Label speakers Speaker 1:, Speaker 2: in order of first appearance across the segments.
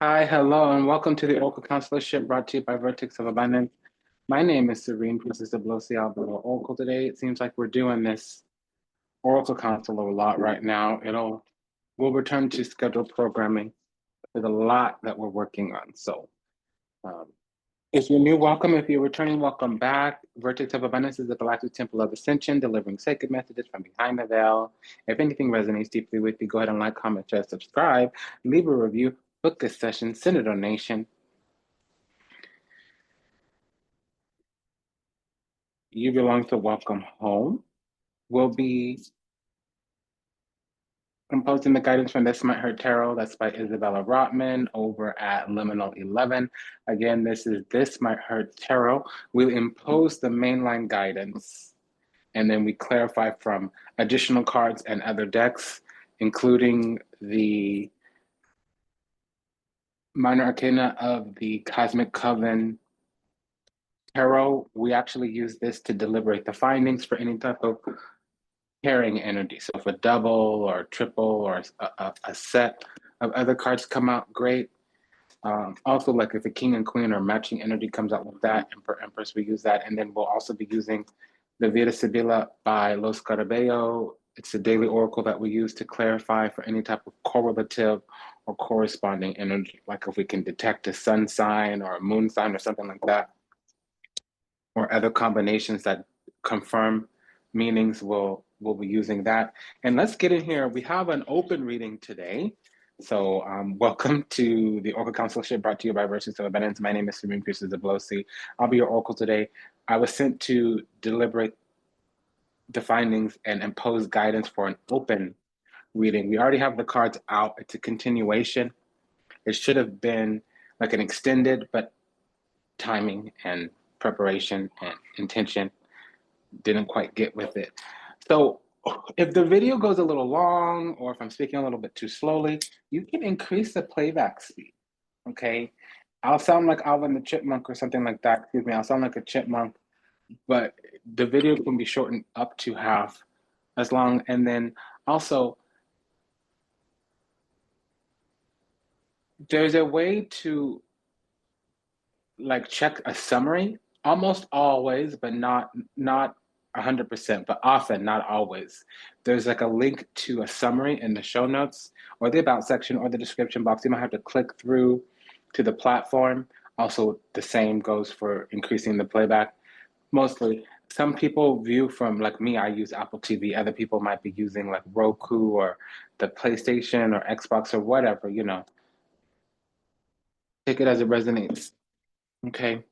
Speaker 1: Hi, hello, and welcome to the Oracle Consularship brought to you by Vertex of Abundance. My name is Serene, Princess of Alberta Oracle today. It seems like we're doing this Oracle Console a lot right now. We'll return to scheduled programming with a lot that we're working on. Um, if you're new, welcome. If you're returning, welcome back. Vertex of Abundance is the Galactic Temple of Ascension, delivering sacred messages from behind the veil. If anything resonates deeply with you, go ahead and like, comment, share, subscribe, leave a review, book a session, send a donation. You belong to Welcome Home. We'll be composing the guidance from This Might Hurt Tarot. That's by Isabella Rotman over at Liminal 11. Again, this is This Might Hurt Tarot. We'll impose the mainline guidance, and then we clarify from additional cards and other decks, including the minor arcana of the Cosmic Coven Tarot. We actually use this to deliberate the findings for any type of pairing energy. So if a double or a triple or a set of other cards come out, great. Also, like if a king and queen or matching energy comes out with that, Emperor, Empress, we use that. And then we'll also be using the Vida Sibila by Los Carabello. It's a daily oracle that we use to clarify for any type of correlative or corresponding energy, like if we can detect a sun sign or a moon sign or something like that, or other combinations that confirm meanings, we'll be using that. And let's get in here. We have an open reading today. So welcome to the Oracle Consulship brought to you by Vertex of Abundance. My name is Serene Pierces of Losi. I'll be your oracle today. I was sent to deliberate the findings and impose guidance for an open reading. We already have the cards out. It's a continuation. It should have been like an extended, but timing and preparation and intention didn't quite get with it. So if the video goes a little long or if I'm speaking a little bit too slowly, you can increase the playback speed, okay? I'll sound like Alvin the Chipmunk or something like that. Excuse me, I'll sound like a chipmunk, but the video can be shortened up to half as long. And then also, there's a way to like check a summary almost always, but not 100%, but often, not always. There's like a link to a summary in the show notes or the about section or the description box. You might have to click through to the platform. Also, the same goes for increasing the playback. Mostly, some people view from, like me, I use Apple TV. Other people might be using like Roku or the PlayStation or Xbox or whatever, take it as it resonates. Okay,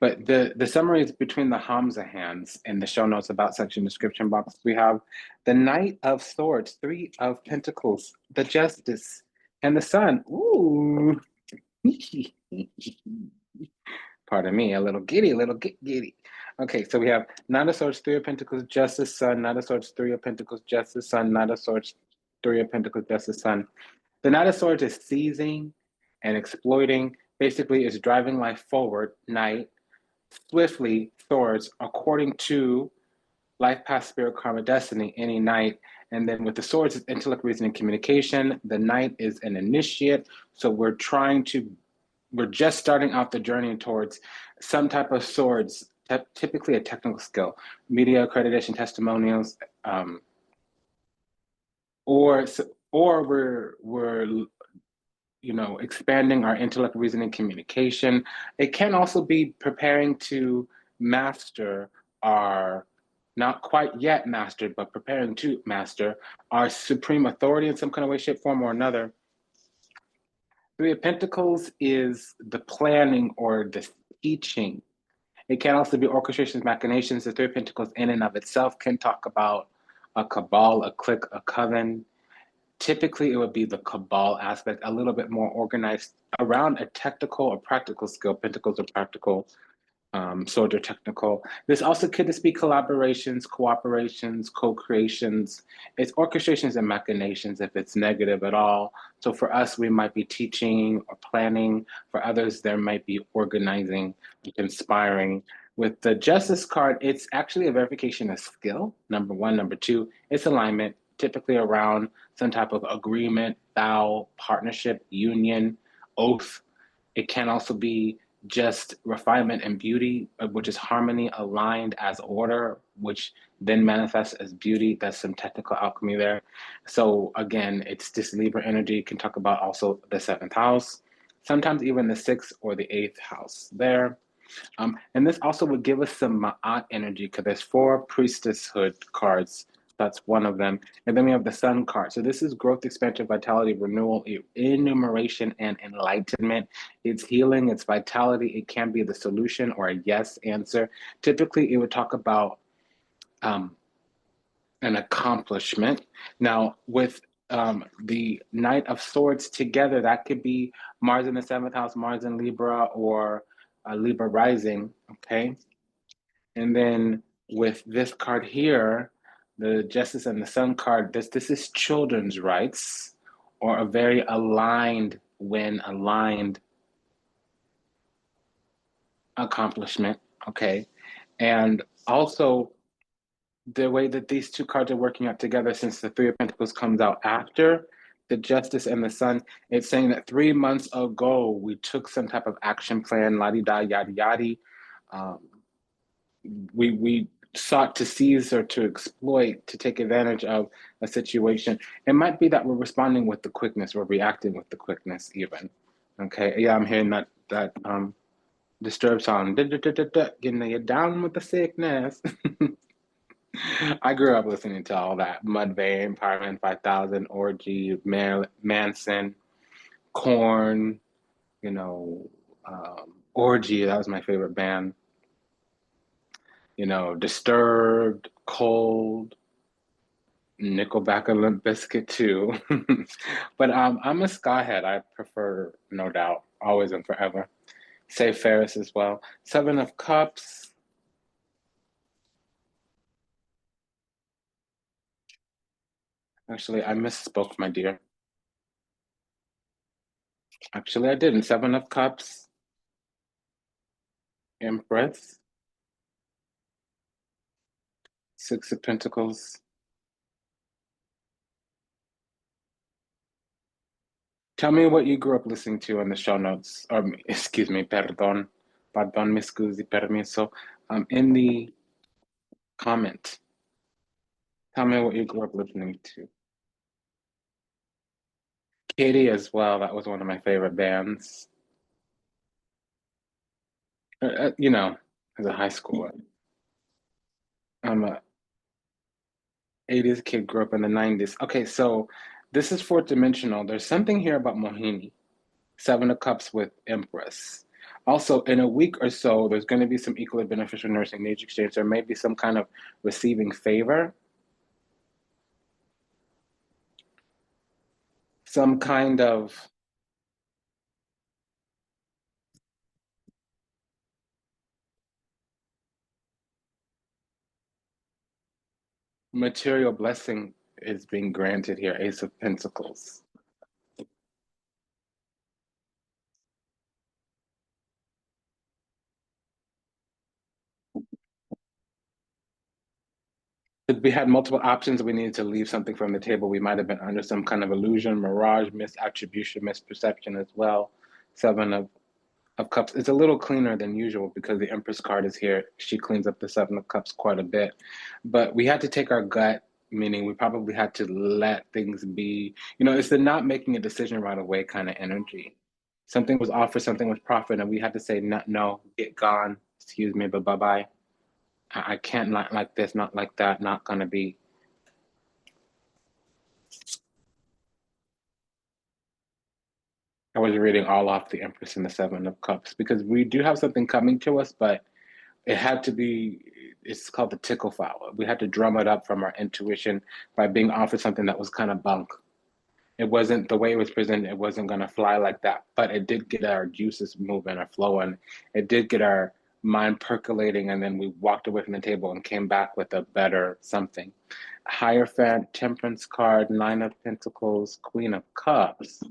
Speaker 1: but the summary is between the Hamza hands in the show notes about section description box. We have the Knight of Swords, Three of Pentacles, the Justice, and the Sun. Ooh, pardon me, a little giddy. Okay, so we have Knight of Swords, Three of Pentacles, Justice, Sun, Knight of Swords, Three of Pentacles, Justice, Sun, Knight of Swords, Three of Pentacles, Justice, Sun. The Knight of Swords is seizing and exploiting. Basically, is driving life forward, Knight, swiftly, Swords, according to life, past, spirit, karma, destiny, any Knight. And then with the Swords, it's intellect, reasoning, communication. The Knight is an initiate. So we're just starting out the journey towards some type of swords, typically a technical skill, media accreditation, testimonials, or we're expanding our intellect, reasoning, communication. It can also be preparing to master our, not quite yet mastered, but preparing to master our supreme authority in some kind of way, shape, form, or another. Three of Pentacles is the planning or the teaching. It can also be orchestrations, machinations. The Three of Pentacles in and of itself can talk about a cabal, a clique, a coven. Typically, it would be the cabal aspect, a little bit more organized around a technical or practical skill. Pentacles are practical, swords are technical. This also could just be collaborations, cooperations, co-creations. It's orchestrations and machinations if it's negative at all. So for us, we might be teaching or planning. For others, there might be organizing, conspiring. With the Justice card, it's actually a verification of skill, number one. Number two, it's alignment, typically around some type of agreement, vow, partnership, union, oath. It can also be just refinement and beauty, which is harmony aligned as order, which then manifests as beauty. That's some technical alchemy there. So again, it's this Libra energy. Can talk about also the seventh house, sometimes even the sixth or the eighth house there. And this also would give us some Ma'at energy because there's four priestesshood cards. That's one of them. And then we have the sun card. So this is growth, expansion, vitality, renewal, enumeration, and enlightenment. It's healing, it's vitality. It can be the solution or a yes answer. Typically, it would talk about um, an accomplishment. Now, with the Knight of Swords together, that could be Mars in the seventh house, Mars in Libra, or Libra rising. Okay. And then with this card here, the Justice and the Sun card, this is children's rights, or a very aligned, when aligned accomplishment. Okay. And also the way that these two cards are working out together, since the Three of Pentacles comes out after the Justice and the Sun, it's saying that 3 months ago we took some type of action plan, la di da, yada yada. Um, we sought to seize or to exploit, to take advantage of a situation. It might be that we're responding with the quickness, we're reacting with the quickness even. Okay, yeah, I'm hearing that disturbed sound. Getting you down with the sickness. I grew up listening to all that. Mudvayne, Empowerment 5000, Orgy, Manson, Korn, you know, Orgy, that was my favorite band. You know, Disturbed, Cold, Nickelback, and Limp Bizkit too. But I'm a ska head. I prefer, no doubt, always and forever. Say Ferris as well. Seven of Cups. Actually, I misspoke, my dear. Actually, I didn't. Seven of Cups, Empress, Six of Pentacles. Tell me what you grew up listening to in the show notes, or excuse me, pardon, mi scusi, permesso, in the comment. Tell me what you grew up listening to. Katie as well. That was one of my favorite bands. You know, as a high schooler. I'm a 80s kid, grew up in the 90s. Okay, so this is fourth dimensional. There's something here about Mohini, Seven of Cups with Empress. Also, in a week or so, there's going to be some equally beneficial nursing needs exchange. There may be some kind of receiving favor, some kind of material blessing is being granted here. Ace of Pentacles. If we had multiple options, we needed to leave something from the table. We might have been under some kind of illusion, mirage, misattribution, misperception as well. Seven of Cups. It's a little cleaner than usual because the Empress card is here. She cleans up the Seven of Cups quite a bit. But we had to take our gut, meaning we probably had to let things be. You know, it's the not making a decision right away kind of energy. Something was offered, something was proffered, and we had to say, no, no, get gone. Excuse me, but bye bye. I can't, not like this, not like that, not gonna be. I was reading all off the Empress and the Seven of Cups because we do have something coming to us, but it had to be, it's called the tickle foul. We had to drum it up from our intuition by being offered something that was kind of bunk. It wasn't the way it was presented, it wasn't going to fly like that, but it did get our juices moving or flowing. It did get our mind percolating, and then we walked away from the table and came back with a better something. Hierophant, Temperance card, Nine of Pentacles, Queen of Cups.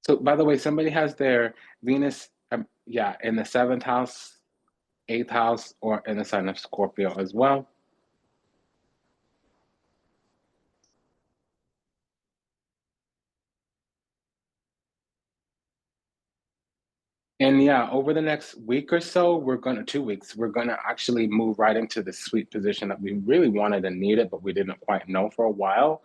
Speaker 1: So, by the way, somebody has their Venus, yeah, in the seventh house, eighth house, or in the sign of Scorpio as well. And yeah, over the next week or so, 2 weeks, we're gonna actually move right into the sweet position that we really wanted and needed, but we didn't quite know for a while.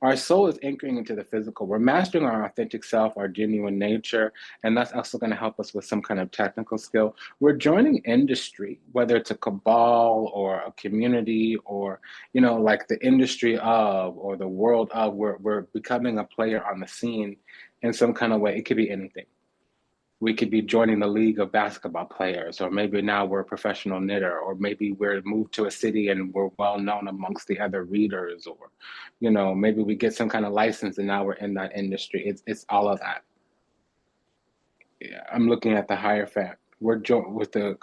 Speaker 1: Our soul is anchoring into the physical. We're mastering our authentic self, our genuine nature, and that's also going to help us with some kind of technical skill. We're joining industry, whether it's a cabal or a community or, like the industry of or the world of, we're becoming a player on the scene in some kind of way. It could be anything. We could be joining the league of basketball players, or maybe now we're a professional knitter, or maybe we're moved to a city and we're well known amongst the other readers, or maybe we get some kind of license and now we're in that industry. It's all of that. Yeah, I'm looking at the Hierophant. We're with the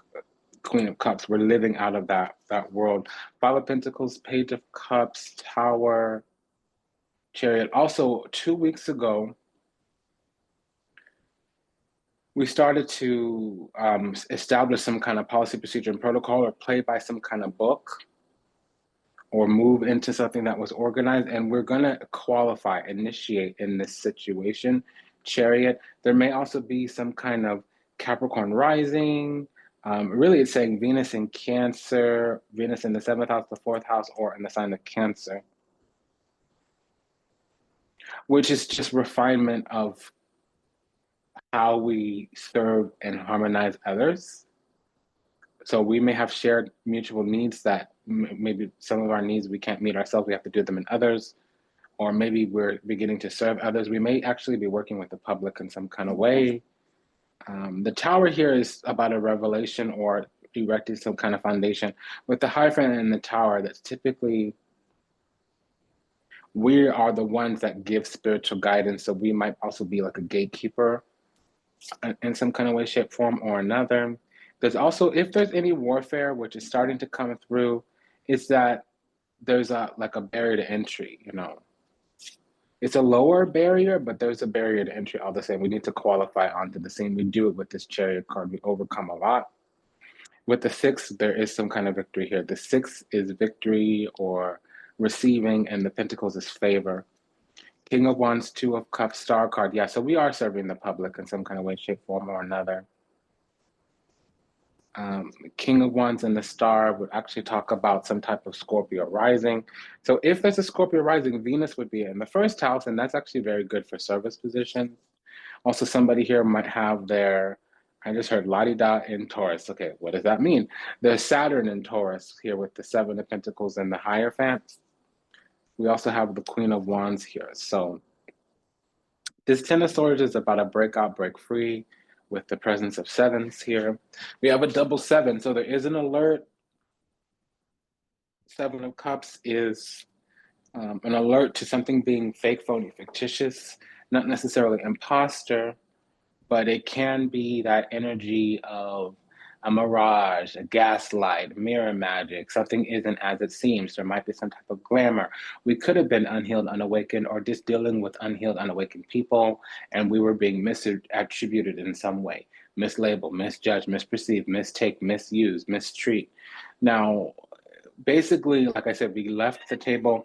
Speaker 1: Queen of Cups. We're living out of that world. Five of Pentacles, Page of Cups, Tower, Chariot. Also, 2 weeks ago, we started to establish some kind of policy, procedure, and protocol, or play by some kind of book, or move into something that was organized. And we're going to qualify, initiate in this situation. Chariot. There may also be some kind of Capricorn rising. Really, it's saying Venus in Cancer, Venus in the 7th house, the 4th house, or in the sign of Cancer, which is just refinement of how we serve and harmonize others. So we may have shared mutual needs that maybe some of our needs we can't meet ourselves, we have to do them in others, or maybe we're beginning to serve others. We may actually be working with the public in some kind of way. The Tower here is about a revelation or erecting some kind of foundation. With the Hierophant and the Tower, that's typically, we are the ones that give spiritual guidance, so we might also be like a gatekeeper in some kind of way, shape, form, or another. There's also, if there's any warfare, which is starting to come through, is that there's like a barrier to entry. It's a lower barrier, but there's a barrier to entry all the same. We need to qualify onto the scene. We do it with this Chariot card. We overcome a lot. With the six, there is some kind of victory here. The six is victory or receiving, and the Pentacles is favor. King of Wands, Two of Cups, Star card. Yeah, so we are serving the public in some kind of way, shape, form, or another. King of Wands and the Star would actually talk about some type of Scorpio rising. So if there's a Scorpio rising, Venus would be in the first house, and that's actually very good for service positions. Also, somebody here might have I just heard la-di-da in Taurus. Okay, what does that mean? There's Saturn in Taurus here with the Seven of Pentacles and the Hierophant. We also have the Queen of Wands here. So this Ten of Swords is about a breakout, break free, with the presence of sevens here. We have a double seven, so there is an alert. Seven of Cups is an alert to something being fake, phony, fictitious, not necessarily imposter, but it can be that energy of a mirage, a gaslight, mirror magic. Something isn't as it seems. There might be some type of glamour. We could have been unhealed, unawakened, or just dealing with unhealed, unawakened people, and we were being misattributed in some way, mislabeled, misjudged, misperceived, mistake, misused, mistreat. Now, basically, like I said, we left the table.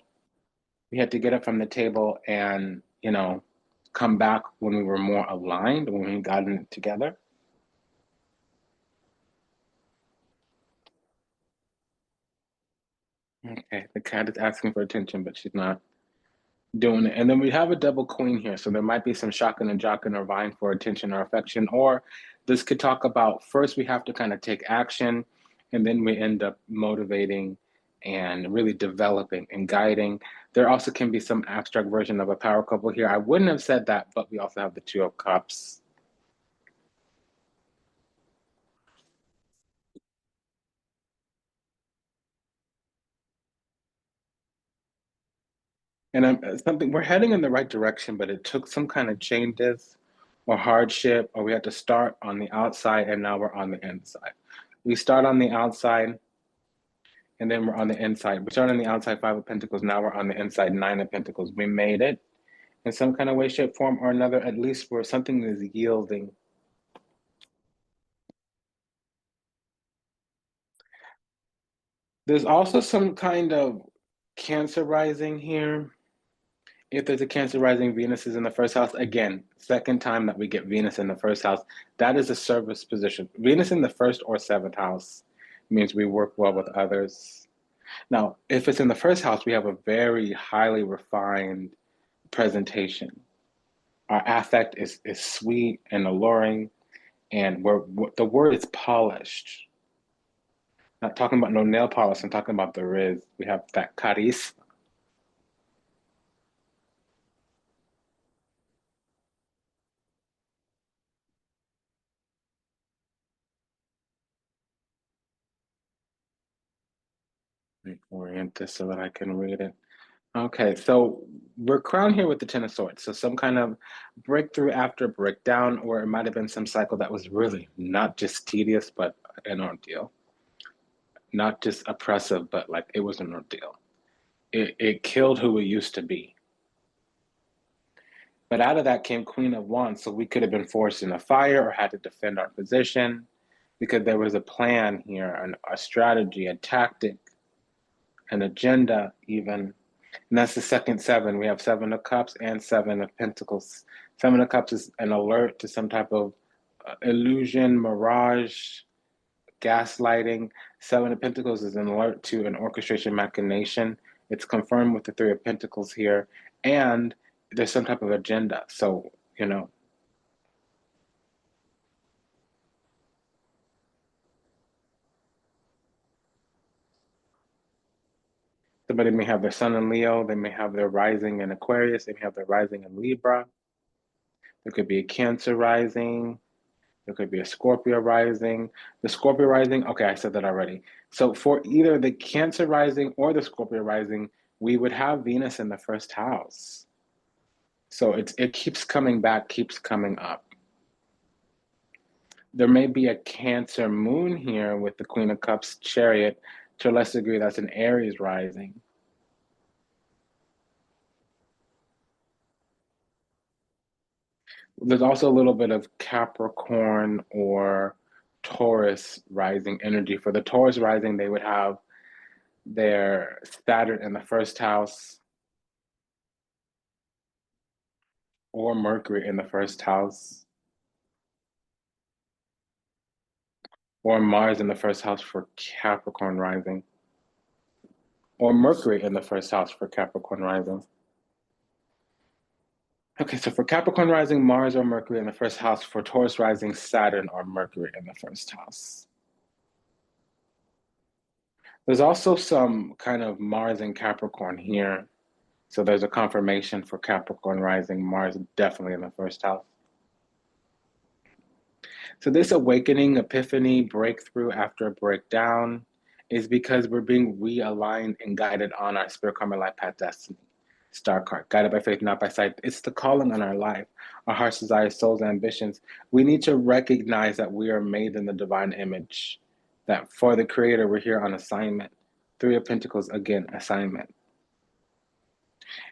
Speaker 1: We had to get up from the table and, come back when we were more aligned, when we got it together. Okay, the cat is asking for attention, but she's not doing it. And then we have a double queen here, so there might be some shocking and jocking or vying for attention or affection. Or this could talk about, first we have to kind of take action, and then we end up motivating and really developing and guiding. There also can be some abstract version of a power couple here. I wouldn't have said that, but we also have the Two of Cups. And something, we're heading in the right direction, but it took some kind of changes or hardship, or we had to start on the outside and now we're on the inside. We start on the outside and then we're on the inside. We start on the outside, Five of Pentacles, now we're on the inside, Nine of Pentacles. We made it in some kind of way, shape, form, or another, at least where something is yielding. There's also some kind of Cancer rising here. If there's a Cancer rising, Venus is in the first house. Again, second time that we get Venus in the first house. That is a service position. Venus in the first or seventh house means we work well with others. Now, if it's in the first house, we have a very highly refined presentation. Our affect is sweet and alluring, and the word is polished. Not talking about no nail polish, I'm talking about the riz. We have that carisma. Let me orient this so that I can read it. Okay, so we're crowned here with the Ten of Swords. So some kind of breakthrough after breakdown, or it might have been some cycle that was really not just tedious, but an ordeal. Not just oppressive, but like it was an ordeal. It killed who we used to be. But out of that came Queen of Wands, so we could have been forced in a fire or had to defend our position because there was a plan here, a strategy, a tactic, an agenda, even. And that's the second seven. We have Seven of Cups and Seven of Pentacles. Seven of Cups is an alert to some type of illusion, mirage, gaslighting. Seven of Pentacles is an alert to an orchestration machination. It's confirmed with the Three of Pentacles here. And there's some type of agenda. So, you know, somebody may have their sun in Leo, they may have their rising in Aquarius, they may have their rising in Libra. There could be a Cancer rising, there could be a Scorpio rising. The Scorpio rising, okay, I said that already. So for either the Cancer rising or the Scorpio rising, we would have Venus in the first house. So it keeps coming back, keeps coming up. There may be a Cancer moon here with the Queen of Cups chariot. To a lesser degree, that's an Aries rising. There's also a little bit of Capricorn or Taurus rising energy. For the Taurus rising, they would have their Saturn in the first house or Mercury in the first house or Mars in the first house for Capricorn rising or Mercury in the first house for Capricorn rising. Okay, so for Capricorn rising, Mars or Mercury in the first house. For Taurus rising, Saturn or Mercury in the first house. There's also some kind of Mars and Capricorn here. So there's a confirmation for Capricorn rising, Mars definitely in the first house. So this awakening, epiphany, breakthrough after a breakdown is because we're being realigned and guided on our spirit karma life path destiny. Star card, guided by faith, not by sight. It's the calling on our life, our heart's desires, souls, ambitions. We need to recognize that we are made in the divine image, that for the creator, we're here on assignment. Three of Pentacles, again, assignment.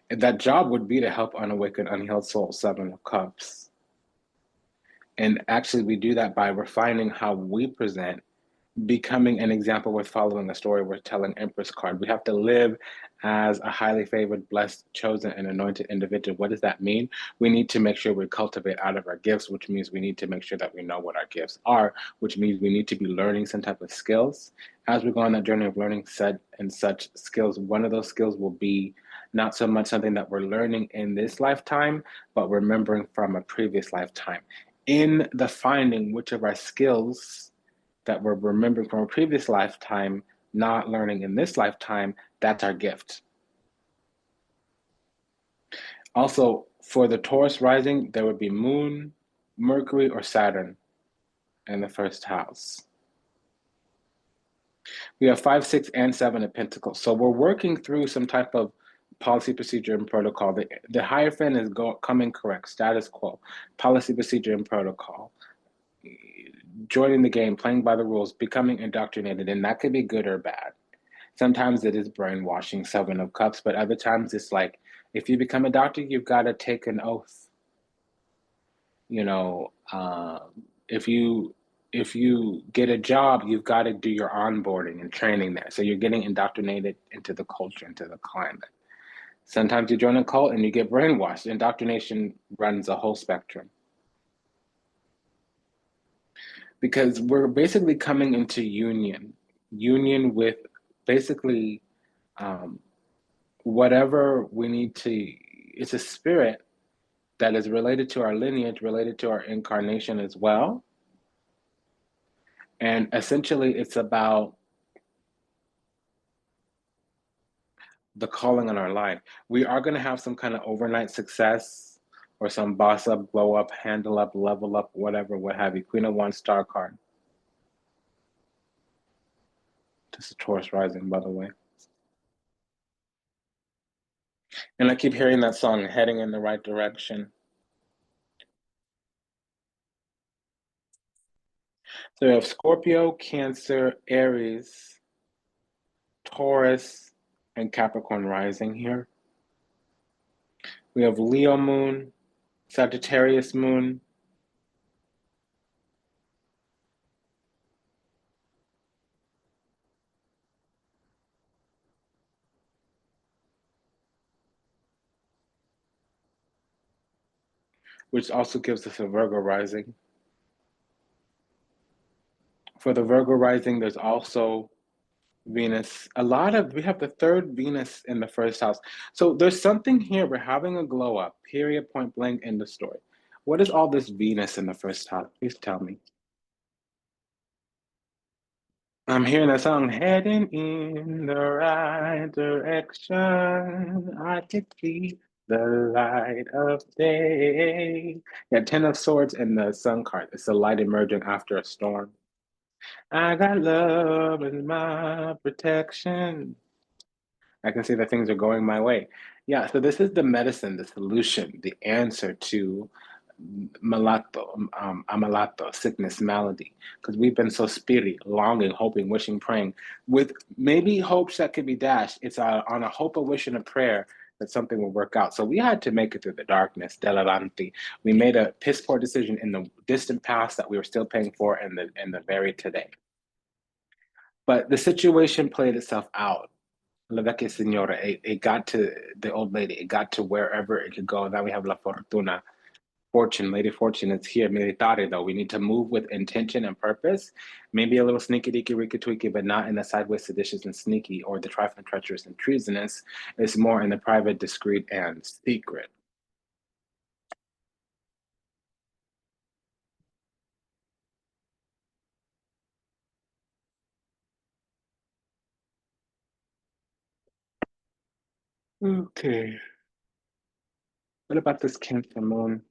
Speaker 1: That job would be to help unawakened, unhealed souls, Seven of Cups. And actually, we do that by refining how we present, becoming an example with following a story we're telling Empress card. We have to live as a highly favored, blessed, chosen, and anointed individual. What does that mean? We need to make sure we cultivate out of our gifts, which means we need to make sure that we know what our gifts are, which means we need to be learning some type of skills. As we go on that journey of learning said and such skills, one of those skills will be not so much something that we're learning in this lifetime, but remembering from a previous lifetime. In the finding which of our skills that we're remembering from a previous lifetime, not learning in this lifetime, that's our gift. Also, for the Taurus rising, there would be Moon, Mercury, or Saturn in the first house. We have 5, 6, and 7 of Pentacles. So we're working through some type of policy, procedure, and protocol. The Hierophant is coming correct, status quo, policy, procedure, and protocol. Joining the game, playing by the rules, becoming indoctrinated, and that could be good or bad. Sometimes it is brainwashing, Seven of Cups, but other times it's like, if you become a doctor, you've got to take an oath. You know, if you get a job, you've got to do your onboarding and training there. So you're getting indoctrinated into the culture, into the climate. Sometimes you join a cult and you get brainwashed. Indoctrination runs a whole spectrum. Because we're basically coming into union with basically um, whatever we need to, it's a spirit that is related to our lineage, related to our incarnation as well. And essentially, it's about the calling on our life. We are going to have some kind of overnight success or some boss up, blow up, handle up, level up, whatever, what have you. Queen of Wands star card. Just a Taurus rising, by the way. And I keep hearing that song, Heading in the Right Direction. So we have Scorpio, Cancer, Aries, Taurus, and Capricorn rising here. We have Leo moon, Sagittarius moon, which also gives us a Virgo rising. For the Virgo rising, there's also Venus. We have the third Venus in the first house. So there's something here. We're having a glow up, period, point blank, end of story. What is all this Venus in the first house? Please tell me. I'm hearing that song, heading in the right direction. I can see the light of day. Yeah, Ten of Swords and the Sun card. It's the light emerging after a storm. I got love as my protection. I can see that things are going my way. Yeah, so this is the medicine, the solution, the answer to amalato, sickness, malady, because we've been so spirit, longing, hoping, wishing, praying, with maybe hopes that could be dashed. It's on a hope, a wish, and a prayer that something will work out. So we had to make it through the darkness, delaranti. We made a piss poor decision in the distant past that we were still paying for in the very today. But the situation played itself out. La vecchia signora, it got to the old lady, it got to wherever it could go. Now we have La Fortuna. Fortune, Lady Fortune is here. Militare, though. We need to move with intention and purpose. Maybe a little sneaky deaky, rika tweaky, but not in the sideways, seditious, and sneaky, or the trifling, treacherous, and treasonous. It's more in the private, discreet, and secret. Okay. What about this Cancer moon?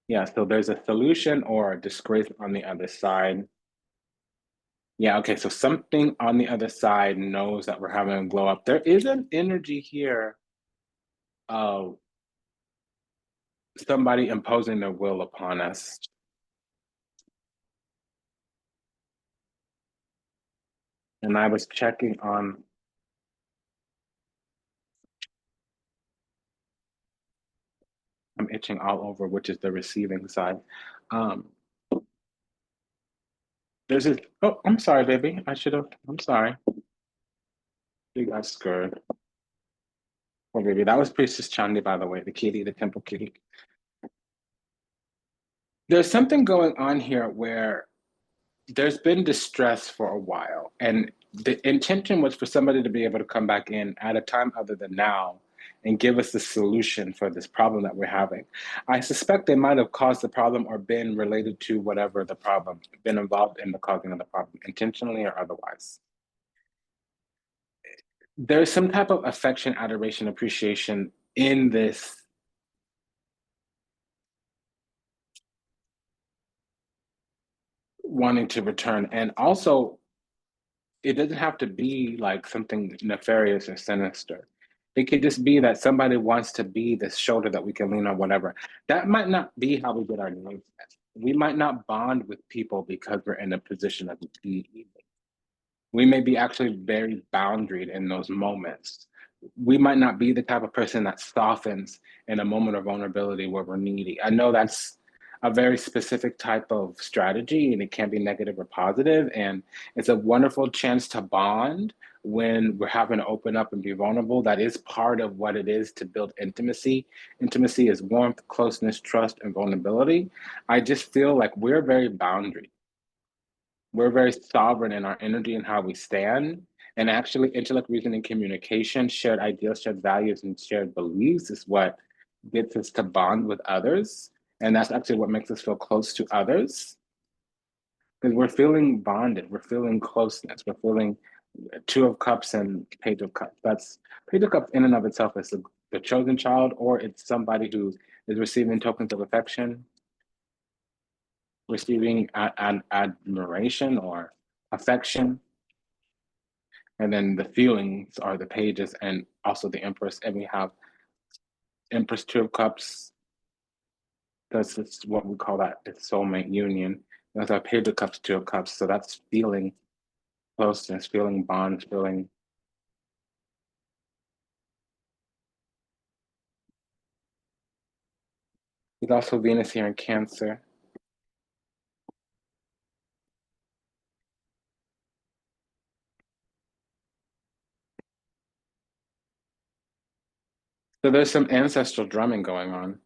Speaker 1: Yeah, so there's a solution or a disgrace on the other side. Yeah, okay, so something on the other side knows that we're having a glow up. There is an energy here of somebody imposing their will upon us. And I was checking on, I'm itching all over, which is the receiving side. Um, there's this, oh, I'm sorry, baby. I'm sorry. You got scared. Oh, baby, that was Priestess Chandi, by the way, the kitty, the temple kitty. There's something going on here where there's been distress for a while, and the intention was for somebody to be able to come back in at a time other than now and give us the solution for this problem that we're having. I suspect they might have caused the problem or been related to whatever the problem, been involved in the causing of the problem, intentionally or otherwise. There's some type of affection, adoration, appreciation in this wanting to return. And also, it doesn't have to be like something nefarious or sinister. It could just be that somebody wants to be the shoulder that we can lean on, whatever. That might not be how we get our needs met. We might not bond with people because we're in a position of need. We may be actually very boundaried in those moments. We might not be the type of person that softens in a moment of vulnerability where we're needy. I know that's a very specific type of strategy, and it can be negative or positive. And it's a wonderful chance to bond when we're having to open up and be vulnerable. That is part of what it is to build intimacy. Intimacy is warmth, closeness, trust, and vulnerability. I just feel like we're very boundary. We're very sovereign in our energy and how we stand. And actually, intellect, reasoning, communication, shared ideals, shared values, and shared beliefs is what gets us to bond with others. And that's actually what makes us feel close to others because we're feeling bonded, we're feeling closeness, we're feeling Two of Cups and Page of Cups. That's Page of Cups in and of itself is the chosen child, or it's somebody who is receiving tokens of affection, receiving admiration or affection. And then the feelings are the pages and also the Empress. And we have Empress, Two of Cups. That's what we call that, it's soulmate union. That's our Page of Cups, Two of Cups. So that's feeling closeness, feeling bonds, feeling. There's also Venus here in Cancer. So there's some ancestral drumming going on.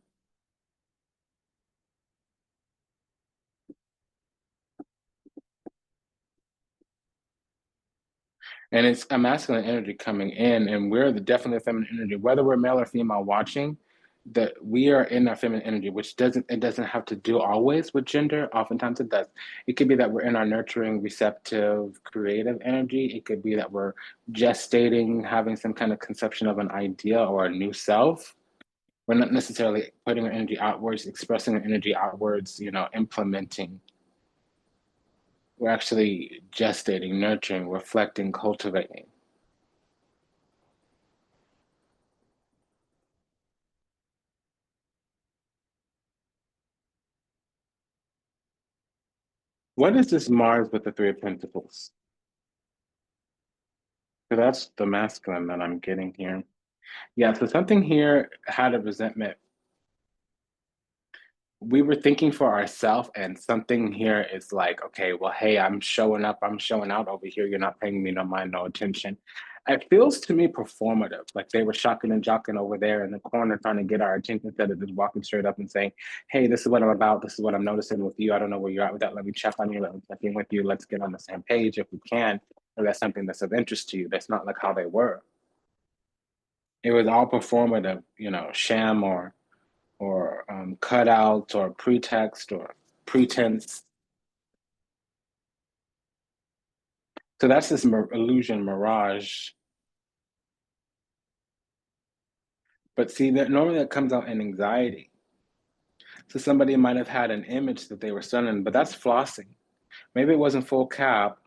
Speaker 1: And it's a masculine energy coming in, and we're definitely a feminine energy. Whether we're male or female watching, that we are in our feminine energy, which doesn't have to do always with gender. Oftentimes it does. It could be that we're in our nurturing, receptive, creative energy. It could be that we're gestating, having some kind of conception of an idea or a new self. We're not necessarily putting our energy outwards, expressing our energy outwards, implementing. We're actually gestating, nurturing, reflecting, cultivating. What is this Mars with the Three of Pentacles? So that's the masculine that I'm getting here. Yeah, so something here had a resentment. We were thinking for ourselves, and something here is like, okay, well, hey, I'm showing up, I'm showing out over here. You're not paying me no mind, no attention. It feels to me performative, like they were shocking and jocking over there in the corner trying to get our attention instead of just walking straight up and saying, hey, this is what I'm about. This is what I'm noticing with you. I don't know where you're at with that. Let me check on you. Let me check in with you. Let's get on the same page if we can. Or that's something that's of interest to you. That's not like how they were. It was all performative, sham or cutout or pretext or pretense. So that's this illusion, mirage. But see, that normally that comes out in anxiety. So somebody might have had an image that they were stunning, but that's flossing. Maybe it wasn't full cap,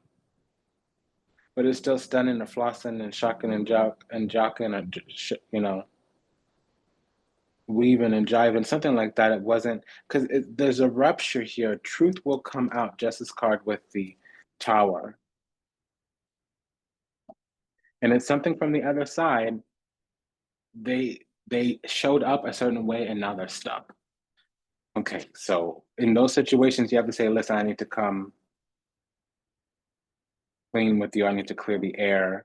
Speaker 1: but it's still stunning and flossing and shocking and jocking and weaving and jiving, something like that. It wasn't because there's a rupture here. Truth will come out. Justice card with the Tower, and it's something from the other side. They showed up a certain way and now they're stuck. Okay, so in those situations, you have to say, listen, I need to come clean with you. I need to clear the air.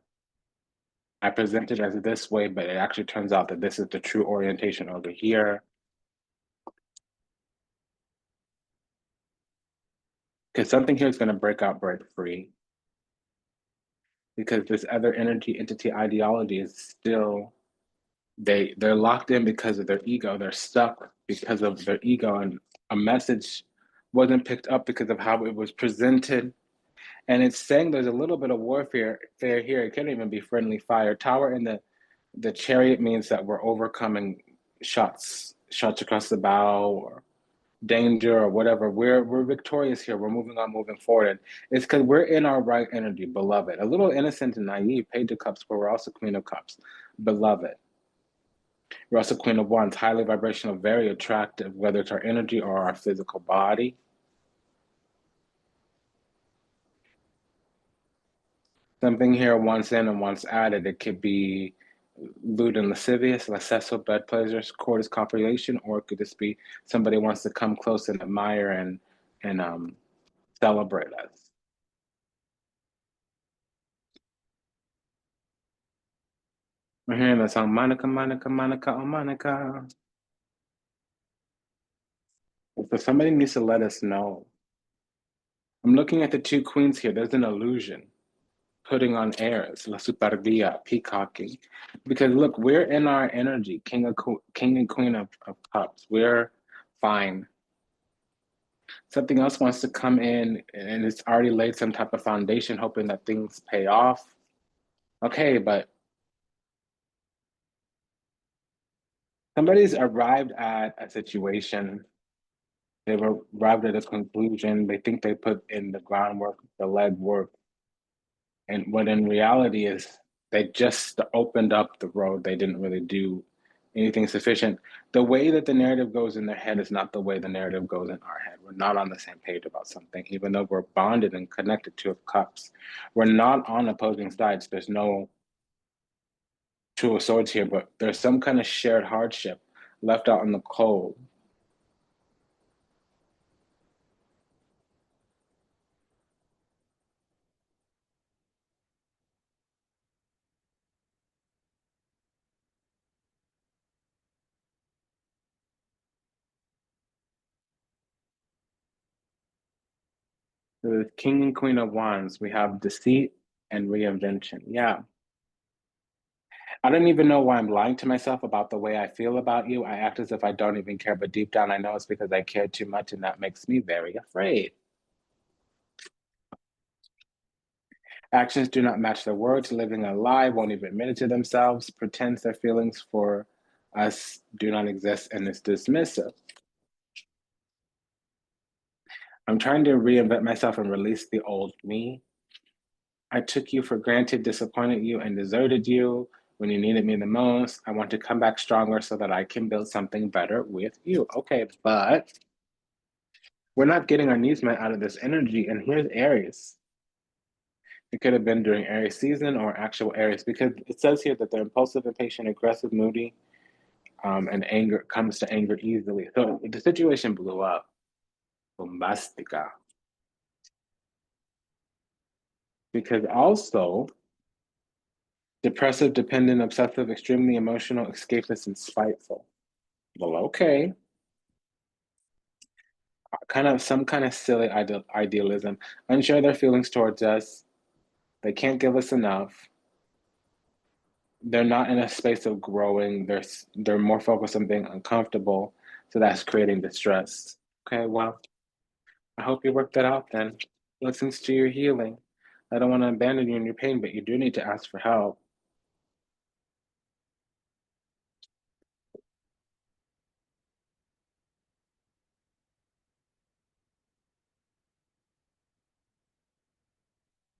Speaker 1: I present it as this way, but it actually turns out that this is the true orientation over here. Because something here is going to break out, break free. Because this other energy, entity, ideology is still, they're locked in because of their ego. They're stuck because of their ego, and a message wasn't picked up because of how it was presented. And it's saying there's a little bit of warfare here. It can't even be friendly fire. Tower in the chariot means that we're overcoming shots across the bow or danger or whatever. We're victorious here. We're moving on, moving forward. It's because we're in our right energy, beloved. A little innocent and naive, Page of Cups, but we're also Queen of Cups, beloved. We're also Queen of Wands, highly vibrational, very attractive, whether it's our energy or our physical body. Something here once in and once added. It could be lewd and lascivious, lascivo, bed pleasures, courteous copulation, or could this be somebody wants to come close and admire and celebrate us? We're hearing the song Monica, Monica, Monica, oh Monica. So somebody needs to let us know. I'm looking at the two queens here. There's an illusion, putting on airs, la superbia, peacocking. Because look, we're in our energy, king and queen of cups. We're fine. Something else wants to come in and it's already laid some type of foundation, hoping that things pay off. Okay, but somebody's arrived at a situation. They've arrived at a conclusion. They think they put in the groundwork, the legwork, and what in reality is they just opened up the road. They didn't really do anything sufficient. The way that the narrative goes in their head is not the way the narrative goes in our head. We're not on the same page about something, even though we're bonded and connected to cups. We're not on opposing sides. There's no two of swords here, but there's some kind of shared hardship left out in the cold. The king and queen of wands, we have deceit and reinvention. Yeah. I don't even know why I'm lying to myself about the way I feel about you. I act as if I don't even care, but deep down I know it's because I care too much, and that makes me very afraid. Actions do not match their words, living a lie, won't even admit it to themselves, pretends their feelings for us do not exist, and is dismissive. I'm trying to reinvent myself and release the old me. I took you for granted, disappointed you, and deserted you when you needed me the most. I want to come back stronger so that I can build something better with you. Okay, but we're not getting our needs met out of this energy. And here's Aries. It could have been during Aries season or actual Aries because it says here that they're impulsive, impatient, aggressive, moody, and anger comes to anger easily. So the situation blew up. Bombastica. Because also depressive, dependent, obsessive, extremely emotional, escapist, and spiteful. Well, okay. Kind of some kind of silly idealism. Unsure of their feelings towards us. They can't give us enough. They're not in a space of growing. They're more focused on being uncomfortable. So that's creating distress. Okay, well, I hope you work that out then. Listens to your healing. I don't want to abandon you in your pain, but you do need to ask for help.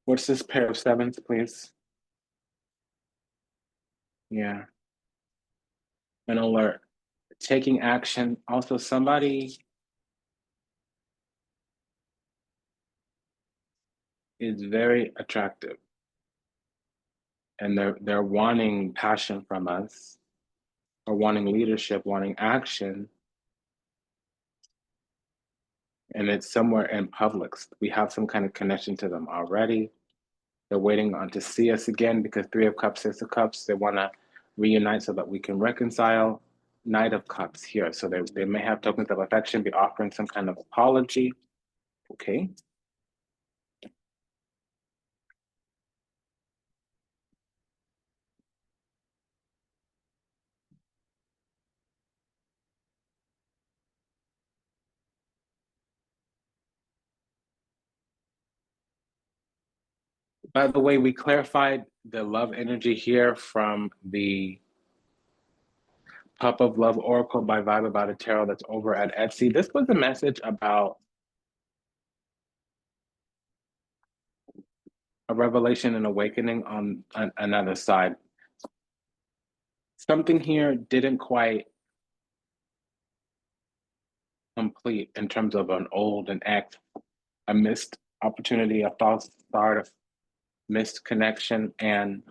Speaker 1: What's this pair of sevens, please? Yeah, an alert. Taking action. Also, somebody is very attractive and they're wanting passion from us or wanting leadership, wanting action, and it's somewhere in public. We have some kind of connection to them already. They're waiting on to see us again because Three of Cups, Six of Cups, they want to reunite so that we can reconcile. Knight of Cups here. So they may have tokens of affection, be offering some kind of apology. Okay. By the way, we clarified the love energy here from the Cup of Love Oracle by Vibe About a Tarot that's over at Etsy. This was a message about a revelation and awakening on another side. Something here didn't quite complete in terms of an old and ex, a missed opportunity, a false start, a missed connection, and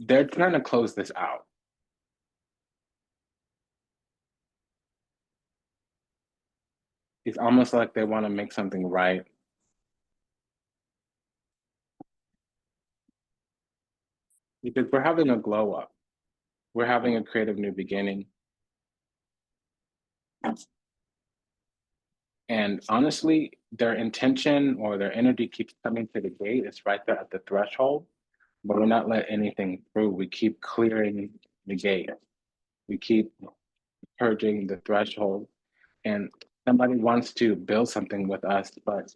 Speaker 1: they're trying to close this out. It's almost like they want to make something right. Because we're having a glow up. We're having a creative new beginning. And honestly, their intention or their energy keeps coming to the gate. It's right there at the threshold, but we're not letting anything through. We keep clearing the gate. We keep purging the threshold. And somebody wants to build something with us, but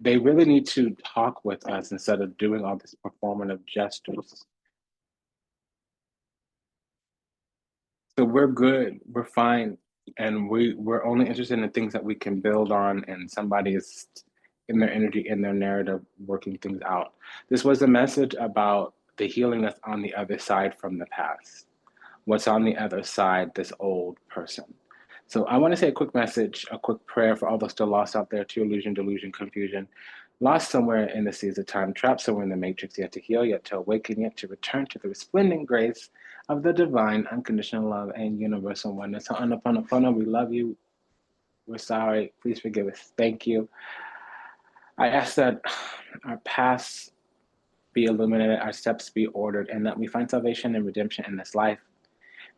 Speaker 1: they really need to talk with us instead of doing all this performative gestures. So we're good, we're fine, and we're only interested in things that we can build on, and somebody is in their energy, in their narrative, working things out. This was a message about the healing that's on the other side from the past. What's on the other side, this old person. So I want to say a quick message, a quick prayer for all those still lost out there to illusion, delusion, confusion, lost somewhere in the seas of time, trapped somewhere in the matrix, yet to heal, yet to awaken, yet to return to the resplendent grace of the divine, unconditional love and universal oneness. So Ho'oponopono, we love you. We're sorry. Please forgive us. Thank you. I ask that our paths be illuminated, our steps be ordered, and that we find salvation and redemption in this life.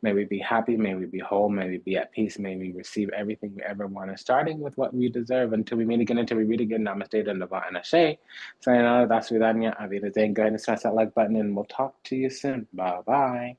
Speaker 1: May we be happy, may we be whole, may we be at peace, may we receive everything we ever wanted, starting with what we deserve until we meet again, until we read again. Namaste, Dandava, and Ashe. Sayonara, Das Vidanya, Avida Zane. Go ahead and smash that like button, and we'll talk to you soon. Bye-bye.